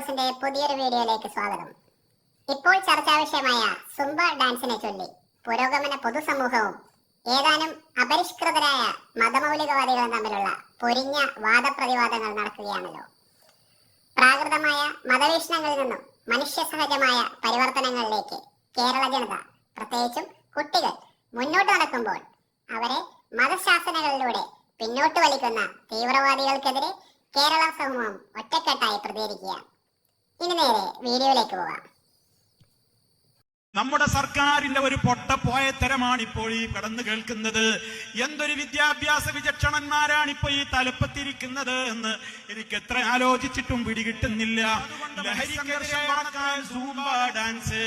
ടോക്സിന്റെ പുതിയൊരു വീഡിയോയിലേക്ക് സ്വാഗതം. ഇപ്പോൾ ചർച്ചാ വിഷയമായ സുംബ ഡാൻസിനെ ചൊല്ലി പുരോഗമന പൊതുസമൂഹവും ഏതാനും അപരിഷ്കൃതരായ മതമൗലികവാദികളും തമ്മിലുള്ള പൊരിഞ്ഞ വാദപ്രതിവാദങ്ങൾ നടക്കുകയാണല്ലോ. പ്രാകൃതമായ മതവീക്ഷണങ്ങളിൽ നിന്നും മനുഷ്യസഹജമായ പരിവർത്തനങ്ങളിലേക്ക് കേരള ജനത, പ്രത്യേകിച്ചും കുട്ടികൾ മുന്നോട്ട് നടക്കുമ്പോൾ അവരെ മതശാസനകളിലൂടെ പിന്നോട്ട് വലിക്കുന്ന തീവ്രവാദികൾക്കെതിരെ കേരള സമൂഹം ഒറ്റക്കെട്ടായി പ്രതികരിക്കുക. ഇനി നേരെ വീഡിയോയിലേക്ക് പോകാം. നമ്മുടെ സർക്കാരിന്റെ ഒരു പൊട്ടപ്പോയത്തരമാണ് ഇപ്പോൾ ഈ കടന്നു കേൾക്കുന്നത്. എന്തൊരു വിദ്യാഭ്യാസ വിചക്ഷണന്മാരാണ് ഇപ്പൊ ഈ തലപ്പത്തിരിക്കുന്നത് എന്ന് എനിക്ക് എത്ര ആലോചിച്ചിട്ടും പിടികിട്ടുന്നില്ല. ഡാൻസ്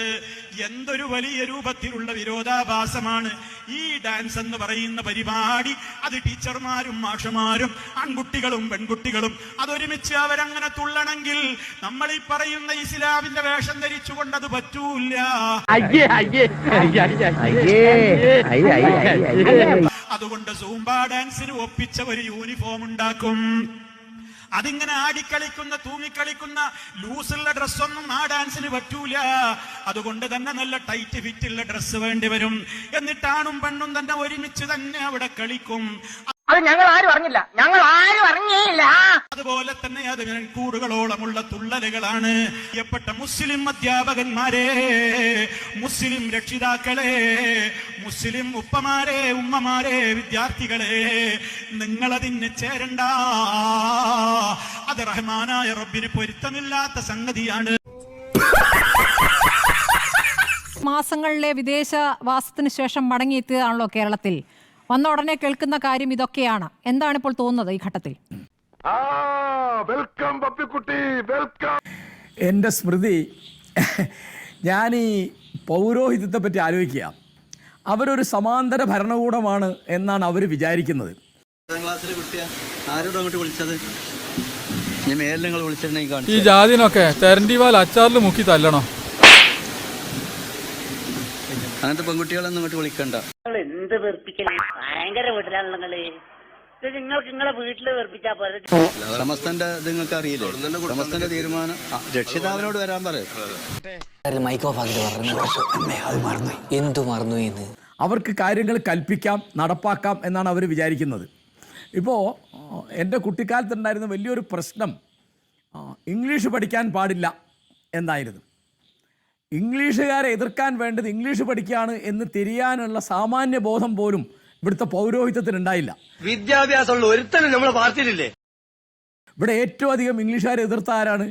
എന്തൊരു വലിയ രൂപത്തിലുള്ള വിരോധാഭാസമാണ് ഈ ഡാൻസ് എന്ന് പറയുന്ന പരിപാടി. അത് ടീച്ചർമാരും മാഷമാരും ആൺകുട്ടികളും പെൺകുട്ടികളും അതൊരുമിച്ച് അവരങ്ങനെ തുള്ളണമെങ്കിൽ നമ്മൾ ഈ പറയുന്ന ഇസ്ലാമിന്റെ വേഷം ധരിച്ചുകൊണ്ട് അത് പറ്റൂല. അതുകൊണ്ട് സൂംബ ഡാൻസിന് ഒപ്പിച്ച ഒരു യൂണിഫോം ഉണ്ടാക്കും. അതിങ്ങനെ ആടിക്കളിക്കുന്ന തൂങ്ങിക്കളിക്കുന്ന ലൂസുള്ള ഡ്രസ്സൊന്നും ആ ഡാൻസിന് പറ്റൂല. അതുകൊണ്ട് തന്നെ നല്ല ടൈറ്റ് ഫിറ്റുള്ള ഡ്രസ്സ് വേണ്ടി വരും. എന്നിട്ടാണും പെണ്ണും തന്നെ ഒരുമിച്ച് തന്നെ അവിടെ കളിക്കും. അത് ഞങ്ങൾ ആരും അറിഞ്ഞില്ല, ഞങ്ങൾ ആരും അറിഞ്ഞില്ല. അതുപോലെ തന്നെ അത് കൂടുകളോളമുള്ള തുള്ളലുകളാണ്. പ്രിയപ്പെട്ട മുസ്ലിം അധ്യാപകന്മാരെ, മുസ്ലിം രക്ഷിതാക്കളെ, മുസ്ലിം ഉപ്പമാരെ, ഉമ്മമാരെ, വിദ്യാർത്ഥികളെ, നിങ്ങളതിന് ചേരണ്ട. അത് റഹ്മാനായ റബ്ബിന് പൊരുത്തമില്ലാത്ത സംഗതിയാണ്. മാസങ്ങളിലെ വിദേശവാസത്തിന് ശേഷം മടങ്ങിയെത്തിയതാണല്ലോ കേരളത്തിൽ. വന്ന ഉടനെ കേൾക്കുന്ന കാര്യം ഇതൊക്കെയാണ്. എന്താണ് ഇപ്പോൾ തോന്നുന്നത് ഈ ഘട്ടത്തിൽ? വെൽക്കം പപ്പിക്കുട്ടി, വെൽക്കം. എൻ്റെ സ്മൃതി, ഞാൻ ഈ പൗരോഹിത്യത്തെ പറ്റി ആലോചിക്കുക. അവരൊരു സമാന്തര ഭരണകൂടമാണ് എന്നാണ് അവർ വിചാരിക്കുന്നത്. ഈ ജാതിനൊക്കെ തെരണ്ടിവാൽ അച്ചാറിൽ മുക്കി തല്ലണോ? അങ്ങനത്തെ പെൺകുട്ടികളൊന്നും ഇങ്ങോട്ട് വിളിക്കണ്ട. എന്ത് വെറുപ്പിക്കല്, ഭയങ്കര വീട്ടിലാണല്ലോ നിങ്ങൾക്ക്. നിങ്ങളെ വീട്ടില് വെറുപ്പിച്ചാ പോലെ സമസ്തന്റെ ഇത് നിങ്ങൾക്ക് അറിയില്ലേ? സമസ്തന്റെ തീരുമാനം രക്ഷിതാവിനോട് വരാൻ പറയും. അവർക്ക് കാര്യങ്ങൾ കൽപ്പിക്കാം, നടപ്പാക്കാം എന്നാണ് അവർ വിചാരിക്കുന്നത്. ഇപ്പോൾ എൻ്റെ കുട്ടിക്കാലത്തുണ്ടായിരുന്ന വലിയൊരു പ്രശ്നം ഇംഗ്ലീഷ് പഠിക്കാൻ പാടില്ല എന്നായിരുന്നു. ഇംഗ്ലീഷുകാരെ എതിർക്കാൻ വേണ്ടത് ഇംഗ്ലീഷ് പഠിക്കുകയാണ് എന്ന് തിരിയാനുള്ള സാമാന്യ ബോധം പോലും ഇവിടുത്തെ പൗരോഹിത്യത്തിനുണ്ടായില്ല. വിദ്യാഭ്യാസമുള്ള ഒരുത്തനും നമ്മളെ പാർട്ടിയിലില്ലേ? ഇവിടെ ഏറ്റവും അധികം ഇംഗ്ലീഷുകാരെ എതിർത്ത ആരാണ്?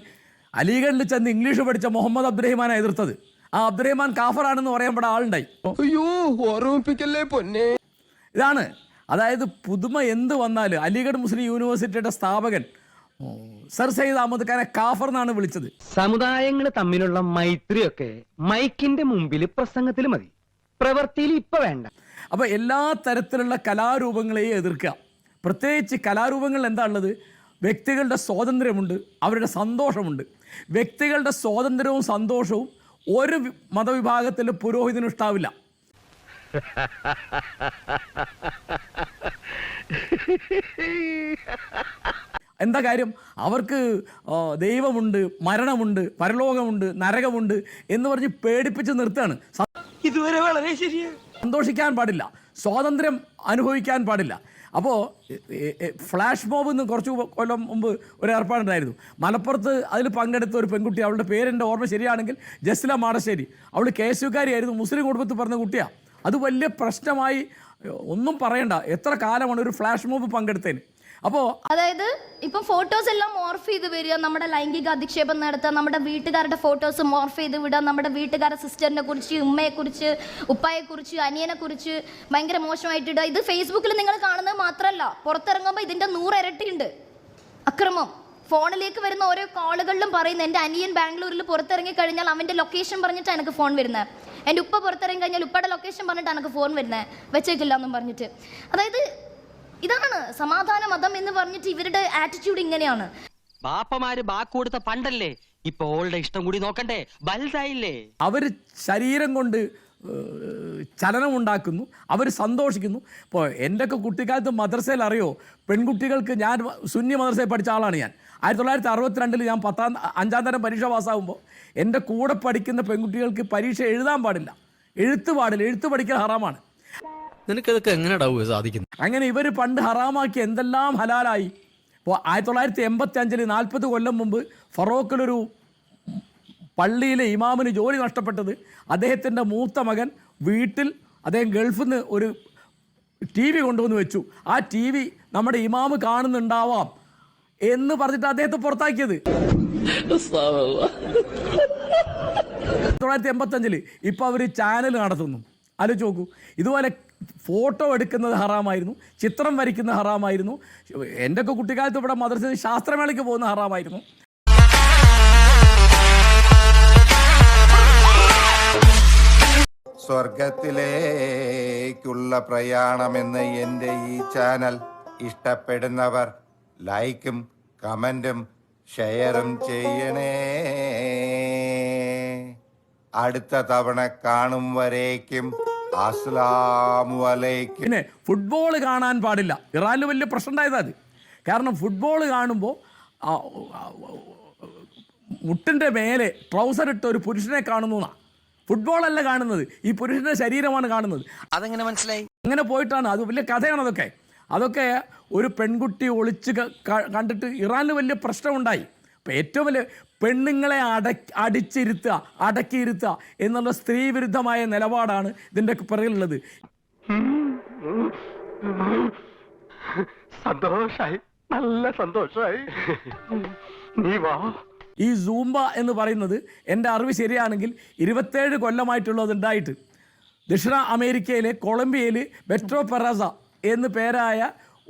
അലിഗഡിൽ ചെന്ന് ഇംഗ്ലീഷ് പഠിച്ച മുഹമ്മദ് അബ്ദുറഹിമാനെ എതിർത്തത്. ആ അബ്ദുറഹിമാൻ കാഫറാണെന്ന് പറയാൻ ഇവിടെ ആളുണ്ടായി. ഓർമ്മിപ്പിക്കല്ലേ പൊന്നെ. ഇതാണ്, അതായത് പുതുമ എന്ത് വന്നാലും അലിഗഡ് മുസ്ലിം യൂണിവേഴ്സിറ്റിയുടെ സ്ഥാപകൻ സർ സയ്യിദ് അഹമ്മദ് ഖാനെ കാഫർ എന്നാണ് വിളിച്ചത്. സമുദായങ്ങൾ തമ്മിലുള്ള മൈത്രിയൊക്കെ മൈക്കിന്റെ മുമ്പിൽ പ്രസംഗത്തിൽ മതി, പ്രവൃത്തിയിൽ ഇപ്പൊ വേണ്ട. അപ്പോൾ എല്ലാ തരത്തിലുള്ള കലാരൂപങ്ങളെയും എതിർക്കുക. പ്രത്യേകിച്ച് കലാരൂപങ്ങളിൽ എന്താ ഉള്ളത്? വ്യക്തികളുടെ സ്വാതന്ത്ര്യമുണ്ട്, അവരുടെ സന്തോഷമുണ്ട്. വ്യക്തികളുടെ സ്വാതന്ത്ര്യവും സന്തോഷവും ഒരു മതവിഭാഗത്തിലും പുരോഹിതനും ഇഷ്ടാവില്ല. എന്താ കാര്യം? അവർക്ക് ദൈവമുണ്ട്, മരണമുണ്ട്, പരലോകമുണ്ട്, നരകമുണ്ട് എന്ന് പറഞ്ഞ് പേടിപ്പിച്ച് നിർത്തുകയാണ്. ഇതുവരെ വളരെ ശരിയാണ്. സന്തോഷിക്കാൻ പാടില്ല, സ്വാതന്ത്ര്യം അനുഭവിക്കാൻ പാടില്ല. അപ്പോൾ ഫ്ലാഷ് മോബ് എന്ന് കുറച്ച് കൊല്ലം മുമ്പ് ഒരു ഏർപ്പാടുണ്ടായിരുന്നു മലപ്പുറത്ത്. അതിൽ പങ്കെടുത്ത ഒരു പെൺകുട്ടി, അവളുടെ പേരെൻ്റെ ഓർമ്മ ശരിയാണെങ്കിൽ ജസ്ല മാടശ്ശേരി. അവൾ കേസുകാരിയായിരുന്നു, മുസ്ലിം കുടുംബത്തിൽ പറഞ്ഞ കുട്ടിയാണ്. അത് വലിയ പ്രശ്നമായി, ഒന്നും പറയണ്ട. എത്ര കാലമാണ് ഒരു ഫ്ലാഷ് മോബ് പങ്കെടുത്തതിന്. അപ്പോൾ അതായത് ഇപ്പം ഫോട്ടോസ് എല്ലാം മോർഫ് ചെയ്ത് വരിക, നമ്മുടെ ലൈംഗിക അധിക്ഷേപം നടത്തുക, നമ്മുടെ വീട്ടുകാരുടെ ഫോട്ടോസ് മോർഫ് ചെയ്ത് വിടുക, നമ്മുടെ വീട്ടുകാരുടെ സിസ്റ്ററിനെ കുറിച്ച്, ഉമ്മയെക്കുറിച്ച്, ഉപ്പായെക്കുറിച്ച്, അനിയനെക്കുറിച്ച് ഭയങ്കര മോശമായിട്ടിടുക. ഇത് ഫേസ്ബുക്കിൽ നിങ്ങൾ കാണുന്നത് മാത്രമല്ല, പുറത്തിറങ്ങുമ്പോൾ ഇതിൻ്റെ 100 ഇരട്ടിയുണ്ട് അക്രമം. ഫോണിലേക്ക് വരുന്ന ഓരോ കോളുകളിലും പറയുന്നത്, എൻ്റെ അനിയൻ ബാംഗ്ലൂരിൽ പുറത്തിറങ്ങി കഴിഞ്ഞാൽ അവൻ്റെ ലൊക്കേഷൻ പറഞ്ഞിട്ടാണ് എനിക്ക് ഫോൺ വരുന്നത്. എൻ്റെ ഉപ്പ പുറത്തിറങ്ങി കഴിഞ്ഞാൽ ഉപ്പയുടെ ലൊക്കേഷൻ പറഞ്ഞിട്ടാണ് എനിക്ക് ഫോൺ വരുന്നത്, വെച്ചേക്കില്ല എന്നും പറഞ്ഞിട്ട്. അതായത് ഇതാണ് സമാധാന മതം എന്ന് പറഞ്ഞിട്ട് ഇവരുടെ ആറ്റിറ്റ്യൂഡ് ഇങ്ങനെയാണ്. ബാപ്പമാര് ബാക്ക് കൊടുത്ത പണ്ടല്ലേ, ഇപ്പൊ ഓളുടെ ഇഷ്ടം കൂടി നോക്കണ്ടേ, വലുതായില്ലേ. അവർ ശരീരം കൊണ്ട് ചലനമുണ്ടാക്കുന്നു, അവർ സന്തോഷിക്കുന്നു. ഇപ്പോൾ എൻ്റെയൊക്കെ കുട്ടിക്കാലത്ത് മദ്രസയിൽ അറിയോ, പെൺകുട്ടികൾക്ക്, ഞാൻ സുന്നി മദ്രസയിൽ പഠിച്ച ആളാണ് ഞാൻ. 1962 ഞാൻ 5ാം തരം പരീക്ഷ പാസ്സാകുമ്പോൾ എൻ്റെ കൂടെ പഠിക്കുന്ന പെൺകുട്ടികൾക്ക് പരീക്ഷ എഴുതാൻ പാടില്ല, എഴുത്ത് പാടില്ല, എഴുത്ത് പഠിക്കൽ ഹറാമാണ്. നിനക്കതൊക്കെ എങ്ങനെയാ സാധിക്കുന്നത്? അങ്ങനെ ഇവർ പണ്ട് ഹറാമാക്കി എന്തെല്ലാം ഹലാലായി. ഇപ്പോൾ 1985 40 കൊല്ലം മുമ്പ് ഫറോക്കിലൊരു പള്ളിയിലെ ഇമാമിന് ജോലി നഷ്ടപ്പെട്ടത് അദ്ദേഹത്തിൻ്റെ മൂത്ത മകൻ വീട്ടിൽ, അദ്ദേഹം ഗൾഫിൽ നിന്ന് ഒരു TV കൊണ്ടുവന്ന് വെച്ചു. ആ TV നമ്മുടെ ഇമാമ് കാണുന്നുണ്ടാവാം എന്ന് പറഞ്ഞിട്ട് അദ്ദേഹത്തെ പുറത്താക്കിയത് 1985. ഇപ്പോൾ അവർ ചാനൽ നടത്തുന്നു. ആലോചിച്ച് നോക്കൂ. ഇതുപോലെ ഫോട്ടോ എടുക്കുന്നത് ഹറാമായിരുന്നു, ചിത്രം വരയ്ക്കുന്ന ഹറാമായിരുന്നു. എൻ്റെയൊക്കെ കുട്ടിക്കാലത്ത് ഇവിടെ മദ്രസയിൽ ശാസ്ത്രമേളയ്ക്ക് പോകുന്ന ഹറാമായിരുന്നു. സ്വർഗത്തിലേക്കുള്ള പ്രയാണമെന്ന എൻ്റെ ഈ ചാനൽ ഇഷ്ടപ്പെടുന്നവർ ലൈക്കും കമൻറ്റും ഷെയറും ചെയ്യണേ. അടുത്ത തവണ കാണും വരേക്കും അസ്സലാമു അലൈക്കും. പിന്നെ ഫുട്ബോൾ കാണാൻ പാടില്ല. ഇറാനിൽ വലിയ പ്രശ്നം ഉണ്ടായത് അത്. കാരണം ഫുട്ബോൾ കാണുമ്പോൾ മുട്ടിൻ്റെ മേലെ ട്രൗസർ ഇട്ട ഒരു പുരുഷനെ കാണുന്നു എന്നാണ്. ഫുട്ബോളല്ല കാണുന്നത്, ഈ പുരുഷൻ്റെ ശരീരമാണ് കാണുന്നത്. അതെങ്ങനെ മനസ്സിലായി? അങ്ങനെ പോയിട്ടാണ്. അത് വലിയ കഥയാണ്. അതൊക്കെ ഒരു പെൺകുട്ടി ഒളിച്ച് കണ്ടിട്ട് ഇറാനിൽ വലിയ പ്രശ്നമുണ്ടായി. അപ്പോൾ ഏറ്റവും വലിയ പെണ്ണുങ്ങളെ അടക്കിയിരുത്തുക എന്നുള്ള സ്ത്രീ വിരുദ്ധമായ നിലപാടാണ് ഇതിൻ്റെ പിറകിലുള്ളത്. സന്തോഷായി, നല്ല സന്തോഷായി. നീ വാ. ഈ സൂംബ എന്ന് പറയുന്നത് എൻ്റെ അറിവ് ശരിയാണെങ്കിൽ 27 കൊല്ലമായിട്ടുള്ളത് ഉണ്ടായിട്ട് ദക്ഷിണ അമേരിക്കയിലെ കൊളംബിയയിൽ ബെട്രോ പെറാസ എന്ന് പേരായ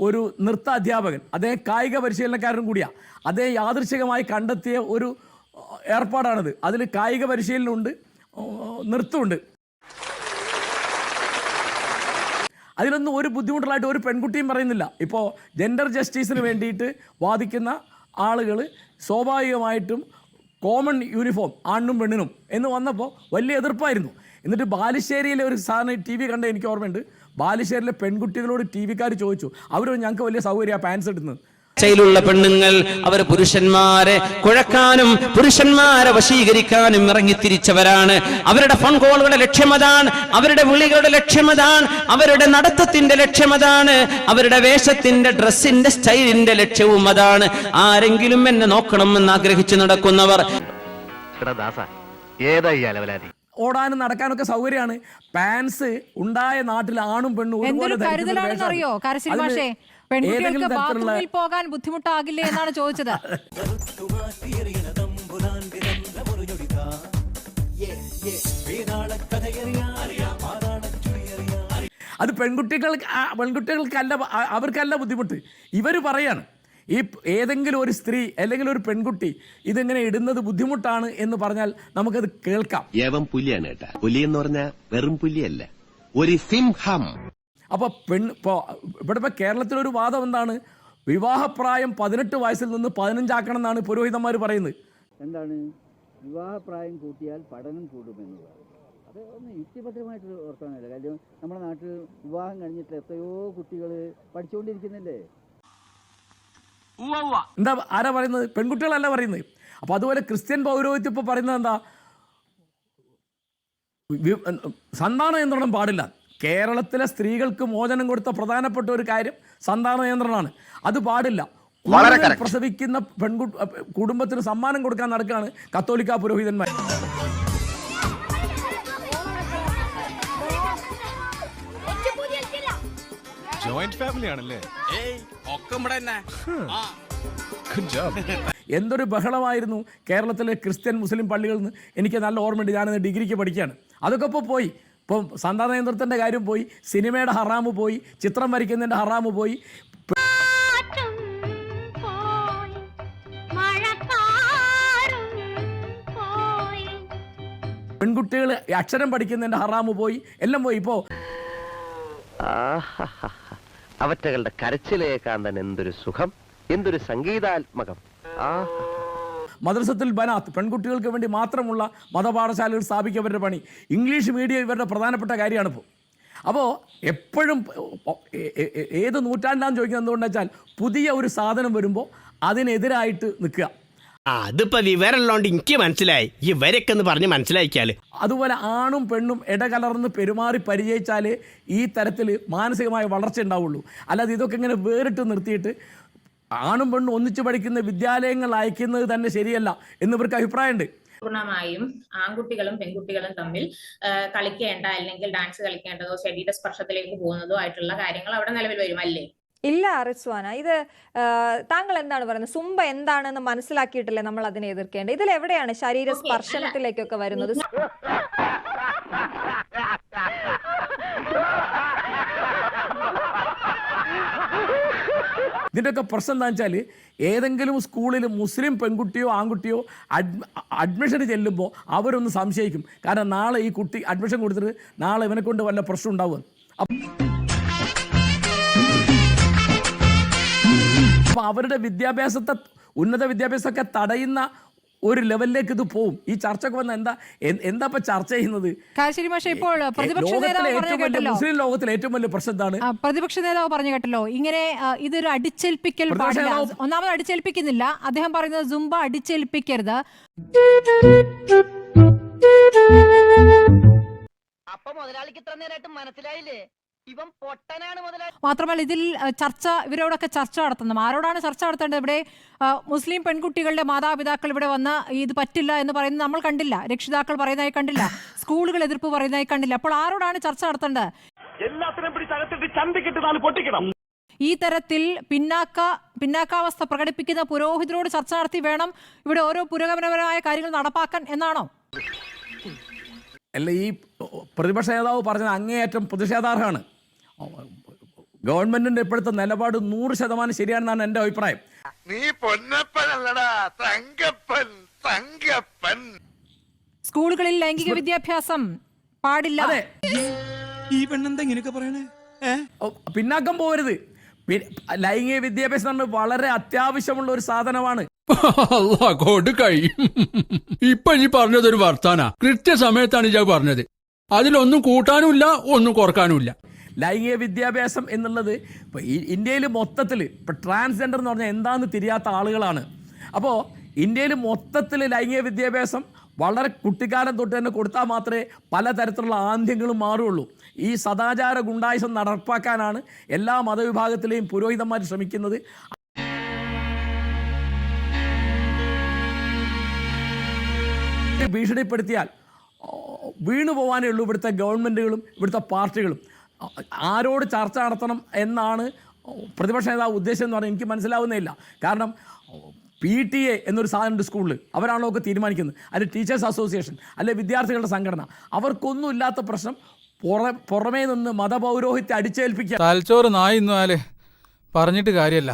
ഒരു നൃത്ത അധ്യാപകൻ, അദ്ദേഹം കായിക പരിശീലനക്കാരനും കൂടിയാണ്. അദ്ദേഹം യാദൃച്ഛികമായി കണ്ടെത്തിയ ഒരു ഏർപ്പാടാണിത്. അതിൽ കായിക പരിശീലനമുണ്ട്, നൃത്തമുണ്ട്. അതിലൊന്നും ഒരു ബുദ്ധിമുട്ടുള്ളതായിട്ട് ഒരു പെൺകുട്ടിയും പറയുന്നില്ല. ഇപ്പോൾ ജെൻഡർ ജസ്റ്റിസിന് വേണ്ടിയിട്ട് വാദിക്കുന്ന ആളുകൾ സ്വാഭാവികമായിട്ടും കോമൺ യൂണിഫോം ആണിനും പെണ്ണിനും എന്ന് വന്നപ്പോൾ വലിയ എതിർപ്പായിരുന്നു. എന്നിട്ട് ബാലുശ്ശേരിയിലെ ഒരു സാധനം TV കണ്ട എനിക്ക് ഓർമ്മയുണ്ട്. ബാലുശ്ശേരിയിലെ പെൺകുട്ടികളോട് TV കാർ ചോദിച്ചു, അവർ ഞങ്ങൾക്ക് വലിയ സൗകര്യമാണ് പാൻസ് ഇടുന്നത്. ുള്ള പെണ്ണുങ്ങൾ അവർ പുരുഷന്മാരെ കുഴക്കാനും പുരുഷന്മാരെ വശീകരിക്കാനും ഇറങ്ങിത്തിരിച്ചവരാണ്. അവരുടെ ഫോൺ കോളുകളുടെ ലക്ഷ്യമതാണ്, അവരുടെ വിളികളുടെ ലക്ഷ്യമതാണ്, അവരുടെ നടത്തത്തിന്റെ ലക്ഷ്യമതാണ്, അവരുടെ വേഷത്തിന്റെ ഡ്രസ്സിന്റെ സ്റ്റൈലിന്റെ ലക്ഷ്യവും അതാണ്. ആരെങ്കിലും എന്നെ നോക്കണമെന്ന് ആഗ്രഹിച്ചു നടക്കുന്നവർ ഓടാനും നടക്കാനൊക്കെ സൗകര്യമാണ്. പാൻസ് ഉണ്ടായ നാട്ടിൽ ആണും പെണ്ണും ഒരുപോലെ കരുതലാണെന്നറിയോ കാരശ്ശേരി മാഷേ? പെൺകുട്ടികൾക്ക് ബാത്റൂമിൽ പോകാൻ ബുദ്ധിമുട്ടാകില്ലേ എന്നാണ് ചോദിച്ചത്. അത് പെൺകുട്ടികൾക്കല്ല, അവർക്കല്ല ബുദ്ധിമുട്ട്. ഇവർ പറയാണ് ഈ ഏതെങ്കിലും ഒരു സ്ത്രീ അല്ലെങ്കിൽ ഒരു പെൺകുട്ടി ഇതിങ്ങനെ ഇടുന്നത് ബുദ്ധിമുട്ടാണ് എന്ന് പറഞ്ഞാൽ നമുക്കത് കേൾക്കാം. ഏവം പുലിയാണ് കേട്ടാ. പുലി എന്ന് പറഞ്ഞാൽ വെറും പുലിയല്ല, ഒരു സിംഹം. അപ്പോൾ ഇവിടെ കേരളത്തിലൊരു വാദം എന്താണ്? വിവാഹപ്രായം 18 വയസ്സിൽ നിന്ന് 15 ആക്കണം എന്നാണ് പുരോഹിതന്മാർ പറയുന്നത്. എന്താണ് വിവാഹപ്രായം കൂട്ടിയാൽ പഠനം കൂടുമെന്നത്? അത് ഒന്ന് യുക്തിഭദ്രമായിട്ട് ഓർക്കാനല്ല. കാര്യം നമ്മുടെ നാട്ടിൽ വിവാഹം കഴിഞ്ഞിട്ട് എത്രയോ കുട്ടികൾ പഠിച്ചുകൊണ്ടിരിക്കുന്നില്ലേ? എന്താ ആരാ പറയുന്നത്? പെൺകുട്ടികളല്ല പറയുന്നത്. അപ്പോൾ അതുപോലെ ക്രിസ്ത്യൻ പൗരോഹിത്യം ഇപ്പോൾ പറയുന്നത് എന്താ? സന്താന നിയന്ത്രണം പാടില്ല. കേരളത്തിലെ സ്ത്രീകൾക്ക് മോചനം കൊടുത്ത പ്രധാനപ്പെട്ട ഒരു കാര്യം സന്താന നിയന്ത്രണമാണ്. അത് പാടില്ല. പ്രസവിക്കുന്ന കുടുംബത്തിന് സമ്മാനം കൊടുക്കാൻ നടക്കുകയാണ് കത്തോലിക്ക പുരോഹിതന്മാർ. ജോയിന്റ് ഫാമിലി ആണല്ലേ? എന്തൊരു ബഹളമായിരുന്നു കേരളത്തിലെ ക്രിസ്ത്യൻ മുസ്ലിം പള്ളികളിൽ നിന്ന്. എനിക്ക് നല്ല ഓർമ്മയുണ്ട്. ഞാനിന്ന് ഡിഗ്രിക്ക് പഠിക്കുകയാണ്. അതൊക്കെ ഇപ്പോൾ പോയി. ഇപ്പം സന്താന നിയന്ത്രണത്തിൻ്റെ കാര്യം പോയി, സിനിമയുടെ ഹറാമ് പോയി, ചിത്രം വരയ്ക്കുന്നതിൻ്റെ ഹറാമ് പോയി, പെൺകുട്ടികൾ അക്ഷരം പഠിക്കുന്നതിൻ്റെ ഹറാമ് പോയി, എല്ലാം പോയി. ഇപ്പോൾ അവറ്റകളുടെ കരച്ചിലേക്കാൻ തന്നെ എന്തൊരു സുഖം, എന്തൊരു സംഗീതാത്മകം. മദ്രസത്തിൽ ബനാത്ത് പെൺകുട്ടികൾക്ക് വേണ്ടി മാത്രമുള്ള മതപാഠശാലകൾ സ്ഥാപിക്കവരുടെ പണി. ഇംഗ്ലീഷ് മീഡിയം ഇവരുടെ പ്രധാനപ്പെട്ട കാര്യമാണിപ്പോൾ. അപ്പോൾ എപ്പോഴും ഏത് നൂറ്റാണ്ടാന്ന് ചോദിക്കുന്നത് എന്തുകൊണ്ടെന്ന് വെച്ചാൽ പുതിയ ഒരു സാധനം വരുമ്പോൾ അതിനെതിരായിട്ട് നിൽക്കുക. അതിപ്പോ വിവരമുള്ളതുകൊണ്ട് എനിക്ക് മനസ്സിലായി, ഇവരൊക്കെ ഒന്ന് പറഞ്ഞ് മനസ്സിലാക്കിയാല്. അതുപോലെ ആണും പെണ്ണും ഇടകലർന്ന് പെരുമാറി പരിചയിച്ചാലേ ഈ തരത്തിൽ മാനസികമായ വളർച്ച ഉണ്ടാവുള്ളൂ. അല്ലാതെ ഇതൊക്കെ ഇങ്ങനെ വേറിട്ട് നിർത്തിയിട്ട് ആണും പെണ്ണും ഒന്നിച്ച് പഠിക്കുന്ന വിദ്യാലയങ്ങൾ അയക്കുന്നത് തന്നെ ശരിയല്ല എന്നിവർക്ക് അഭിപ്രായമുണ്ട്. പൂർണ്ണമായും ആൺകുട്ടികളും പെൺകുട്ടികളും തമ്മിൽ കളിക്കേണ്ട അല്ലെങ്കിൽ ഡാൻസ് കളിക്കേണ്ടതോ ശരീര സ്പർശത്തിലേക്ക് പോകുന്നതോ ആയിട്ടുള്ള കാര്യങ്ങൾ അവിടെ നിലവിൽ വരും അല്ലേ? ഇല്ല റിസ്വാന, ഇത് താങ്കൾ എന്താണ് പറയുന്നത്? സുംബ എന്താണെന്ന് മനസ്സിലാക്കിയിട്ടല്ലേ നമ്മൾ അതിനെ എതിർക്കേണ്ടത്? ഇതിൽ എവിടെയാണ് ശരീര സ്പർശനത്തിലേക്കൊക്കെ വരുന്നത്? ഇതിൻ്റെയൊക്കെ പ്രശ്നം എന്താ വെച്ചാൽ ഏതെങ്കിലും സ്കൂളിൽ മുസ്ലിം പെൺകുട്ടിയോ ആൺകുട്ടിയോ അഡ്മിഷന് ചെല്ലുമ്പോൾ അവരൊന്ന് സംശയിക്കും. കാരണം നാളെ ഈ കുട്ടി അഡ്മിഷൻ കൊടുത്തിട്ട് നാളെ ഇവനെ കൊണ്ട് വല്ല പ്രശ്നം ഉണ്ടാവുക. അപ്പോൾ അവരുടെ വിദ്യാഭ്യാസത്തെ ഉന്നത വിദ്യാഭ്യാസമൊക്കെ തടയുന്ന ഒരു ലെവലിലേക്ക് ഇത് പോവും. ഈ ചർച്ചക്ക് വന്ന എന്താ ഇപ്പൊ ചർച്ച ചെയ്യുന്നത്? ഇപ്പോൾ പ്രതിപക്ഷ നേതാവ് പറഞ്ഞു കേട്ടല്ലോ, മുസ്ലിം ലോകത്തിലെ ഏറ്റവും വലിയ പ്രശ്നം എന്താണ്? പ്രതിപക്ഷ നേതാവ് പറഞ്ഞു കേട്ടല്ലോ, ഇങ്ങനെ ഇതൊരു അടിച്ചേൽപ്പിക്കൽ പാടില്ല. ഒന്നാമത് അടിച്ചേൽപ്പിക്കുന്നില്ല, അദ്ദേഹം പറയുന്നത് സുംബ അടിച്ചേൽപ്പിക്കരുത്. അപ്പൊ മുതലാളിക്ക് ഇത്ര നേരമായിട്ട് മനസ്സിലായില്ലേ ഇവൻ പൊട്ടനാണ് മുതലാളി? മാത്രമല്ല ഇതിൽ ചർച്ച, ഇവരോടൊക്കെ ചർച്ച നടത്തണം. ആരോടാണ് ചർച്ച നടത്തേണ്ടത്? ഇവിടെ മുസ്ലിം പെൺകുട്ടികളുടെ മാതാപിതാക്കൾ ഇവിടെ വന്ന് ഇത് പറ്റില്ല എന്ന് പറയുന്നത് നമ്മൾ കണ്ടില്ല, രക്ഷിതാക്കൾ പറയുന്നതായി കണ്ടില്ല, സ്കൂളുകൾ എതിർപ്പ് പറയുന്നതായി കണ്ടില്ല. അപ്പോൾ ആരോടാണ് ചർച്ച നടത്തേണ്ടത്? ഈ തരത്തിൽ പിന്നാക്കാവസ്ഥ പ്രകടിപ്പിക്കുന്ന പുരോഹിതരോട് ചർച്ച നടത്തി വേണം ഇവിടെ ഓരോ പുരോഗമനപരമായ കാര്യങ്ങൾ നടപ്പാക്കാൻ എന്നാണോ? അല്ല, ഈ പ്രതിപക്ഷ നേതാവ് പറഞ്ഞത് അങ്ങേയറ്റം പ്രതിഷേധാർഹമാണ്. ഗവൺമെന്റിന്റെ ഇപ്പോഴത്തെ നിലപാട് 100% ശരിയാണെന്നാണ് എൻ്റെ അഭിപ്രായം. നീ പൊന്നപ്പനല്ലടാ, തങ്കപ്പൻ തങ്കപ്പൻ. സ്കൂളുകളിൽ ലൈംഗിക വിദ്യാഭ്യാസം പാടില്ല. ഈ പെണ്ണെന്താ ഇങ്ങനെയൊക്കെ പറയണേ? പിന്നാക്കം പോകരുത്. ലൈംഗിക വിദ്യാഭ്യാസം വളരെ അത്യാവശ്യമുള്ള ഒരു സാധനമാണ്. ഇപ്പൊ ഈ പറഞ്ഞതൊരു വർത്താന. കൃത്യസമയത്താണ് ഞാൻ പറഞ്ഞത്. അതിലൊന്നും കൂട്ടാനുമില്ല, ഒന്നും കുറക്കാനുമില്ല. ലൈംഗിക വിദ്യാഭ്യാസം എന്നുള്ളത് ഇപ്പോൾ ഇന്ത്യയിൽ മൊത്തത്തിൽ ഇപ്പോൾ ട്രാൻസ്ജെൻഡർ എന്ന് പറഞ്ഞാൽ എന്താണെന്ന് തിരിയാത്ത ആളുകളാണ്. അപ്പോൾ ഇന്ത്യയിൽ മൊത്തത്തിൽ ലൈംഗിക വിദ്യാഭ്യാസം വളരെ കുട്ടിക്കാലം തൊട്ട് തന്നെ കൊടുത്താൽ മാത്രമേ പലതരത്തിലുള്ള ആന്ധ്യങ്ങളും മാറുകയുള്ളൂ. ഈ സദാചാര ഗുണ്ടായിസം നടപ്പാക്കാനാണ് എല്ലാ മതവിഭാഗത്തിലെയും പുരോഹിതന്മാർ ശ്രമിക്കുന്നത്. ഭീഷണിപ്പെടുത്തിയാൽ വീണു പോകാനേ ഉള്ളൂ ഇവിടുത്തെ ഗവൺമെൻറ്റുകളും ഇവിടുത്തെ പാർട്ടികളും. ആരോട് ചർച്ച നടത്തണം എന്നാണ് പ്രതിപക്ഷ നേതാവ് ഉദ്ദേശം എന്ന് പറഞ്ഞാൽ എനിക്ക് മനസ്സിലാവുന്നില്ല. കാരണം PTA എന്നൊരു സാധനമുണ്ട് സ്കൂളിൽ, അവരാണല്ലോ ഒക്കെ തീരുമാനിക്കുന്നത്. അല്ലെ ടീച്ചേഴ്സ് അസോസിയേഷൻ, അല്ലെ വിദ്യാർത്ഥികളുടെ സംഘടന, അവർക്കൊന്നും ഇല്ലാത്ത പ്രശ്നം പുറമേ നിന്ന് മതപൗരോഹിത്യം അടിച്ചേൽപ്പിക്കുക. തലച്ചോറ് നായിന്നാലേ പറഞ്ഞിട്ട് കാര്യമല്ല.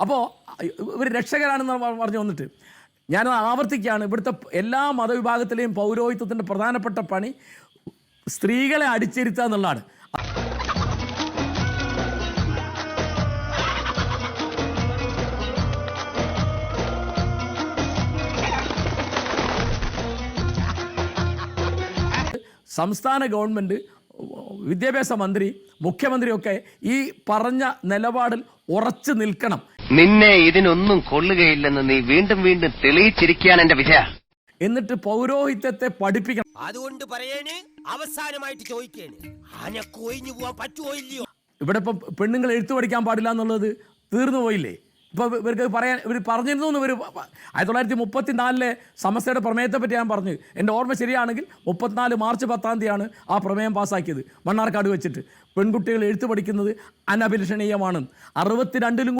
അപ്പോൾ ഇവർ രക്ഷകരാണെന്ന് പറഞ്ഞു വന്നിട്ട് ഞാനത് ആവർത്തിക്കുകയാണ്. ഇവിടുത്തെ എല്ലാ മതവിഭാഗത്തിലെയും പൗരോഹിത്യത്തിൻ്റെ പ്രധാനപ്പെട്ട പണി സ്ത്രീകളെ അടിച്ചിരുത്തുക എന്നുള്ളതാണ്. സംസ്ഥാന ഗവൺമെൻറ്, വിദ്യാഭ്യാസ മന്ത്രി, മുഖ്യമന്ത്രിയൊക്കെ ഈ പറഞ്ഞ നിലപാടിൽ ഉറച്ചു നിൽക്കണം. നിന്നെ ഇതിനൊന്നും കൊള്ളുകയില്ലെന്ന് നീ വീണ്ടും വീണ്ടും തെളിയിച്ചിരിക്കുകയാണ് എന്റെ വിജയ. എന്നിട്ട് പൗരോഹിത്യത്തെ പഠിപ്പിക്കണം. അതുകൊണ്ട് പറയേണ്, അവസാനമായിട്ട് ചോദിക്കേണ്, ആനക്ക് ഒഴിഞ്ഞു പോവാൻ പറ്റുമോ ഇല്ലയോ? ഇവിടെ ഇപ്പം പെണ്ണുങ്ങൾ എഴുത്തു പഠിക്കാൻ പാടില്ല എന്നുള്ളത് തീർന്നു പോയില്ലേ? ഇപ്പോൾ ഇവർക്ക് ഇവർ പറഞ്ഞിരുന്നു എന്ന് 1934 സമസ്തയുടെ പ്രമേയത്തെ പറ്റി ഞാൻ പറഞ്ഞു. എൻ്റെ ഓർമ്മ ശരിയാണെങ്കിൽ 34 മാർച്ച് 10 ആ പ്രമേയം പാസ്സാക്കിയത് മണ്ണാർക്കാട് വെച്ചിട്ട്. പെൺകുട്ടികൾ എഴുത്ത് പഠിക്കുന്നത് അനഭിലഷണീയമാണ്. 62-ലും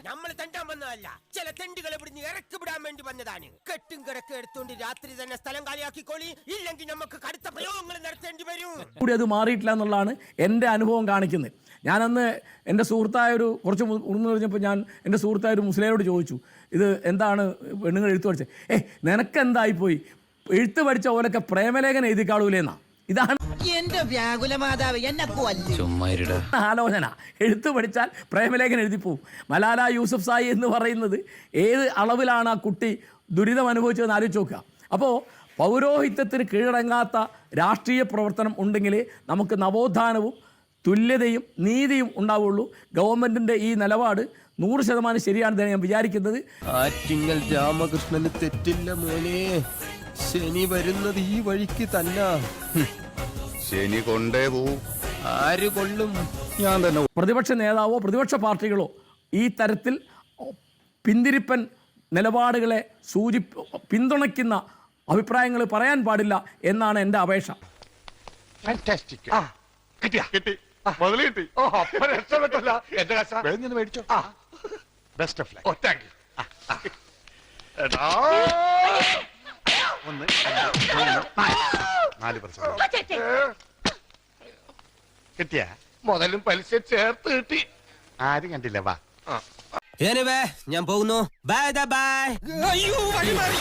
നമ്മൾ തെണ്ടാൻ വന്നതല്ല, ചില തെണ്ടുകളെ പിടിഞ്ഞ് ഇറക്കി വിടാൻ വേണ്ടി വന്നതാണ്. കെട്ടും കിടക്ക് എടുത്തോണ്ട് രാത്രി തന്നെ സ്ഥലം കാലിയാക്കിക്കോളി, ഇല്ലെങ്കിൽ നമുക്ക് കടുത്ത പ്രയോഗങ്ങൾ നടത്തേണ്ടി വരും. കൂടി അത് മാറിയിട്ടില്ല എന്നുള്ളതാണ് എൻ്റെ അനുഭവം കാണിക്കുന്നത്. ഞാനന്ന് എൻ്റെ സുഹൃത്തായൊരു കുറച്ച് ഉണർന്നു കഴിഞ്ഞപ്പോൾ ഞാൻ എൻ്റെ സുഹൃത്തായൊരു മുസ്ലിമോട് ചോദിച്ചു, ഇത് എന്താണ് പെണ്ണുങ്ങൾ എഴുത്ത് പഠിച്ചത്? നിനക്കെന്തായിപ്പോയി, എഴുത്ത് പഠിച്ച പോലൊക്കെ പ്രേമലേഖനം എഴുതിക്കാളൂലേന്നാ. ഇതാണ് എന്റെ വ്യാകുല മാതാവ്, എന്നെ ആലോചന. എഴുത്ത് പഠിച്ചാൽ പ്രേമലേഖനം എഴുതിപ്പോവും. മലാല യൂസഫ് സായി എന്ന് പറയുന്നത് ഏത് അളവിലാണ് ആ കുട്ടി ദുരിതം അനുഭവിച്ചതെന്ന് ആലോചിച്ച് നോക്കുക. അപ്പോൾ പൗരോഹിത്യത്തിന് കീഴടങ്ങാത്ത രാഷ്ട്രീയ പ്രവർത്തനം ഉണ്ടെങ്കിൽ നമുക്ക് നവോത്ഥാനവും തുല്യതയും നീതിയും ഉണ്ടാവുള്ളൂ. ഗവൺമെൻറ്റിൻ്റെ ഈ നിലപാട് 100% ശരിയാണെന്ന് ഞാൻ വിചാരിക്കുന്നത്. ആറ്റിങ്ങൽ രാമകൃഷ്ണന് തെറ്റില്ല മോനെ. ശനി വരുന്നത് ഈ വഴിക്ക് തന്നെ. ശനി കൊണ്ടേ പോവും. ആര് കൊള്ളും? ഞാൻ തന്നെ. പ്രതിപക്ഷ നേതാവോ പ്രതിപക്ഷ പാർട്ടികളോ ഈ തരത്തിൽ പിന്തിരിപ്പൻ നിലപാടുകളെ പിന്തുണയ്ക്കുന്ന അഭിപ്രായങ്ങൾ പറയാൻ പാടില്ല എന്നാണ് എൻ്റെ അപേക്ഷ. കിട്ടി. മുതല് കിട്ടി. അപ്പൊ രക്ഷപ്പെട്ടല്ല. എന്റെ കാശ മേടിച്ചോ. Best of luck. Thank you. 4% കിട്ടിയ മുതലും പലിശ ചേർത്ത് കിട്ടി. ആരും കണ്ടില്ല. വാ. ഞാൻ പോകുന്നു. Bye bye. അയ്യോ വഴി മാറി.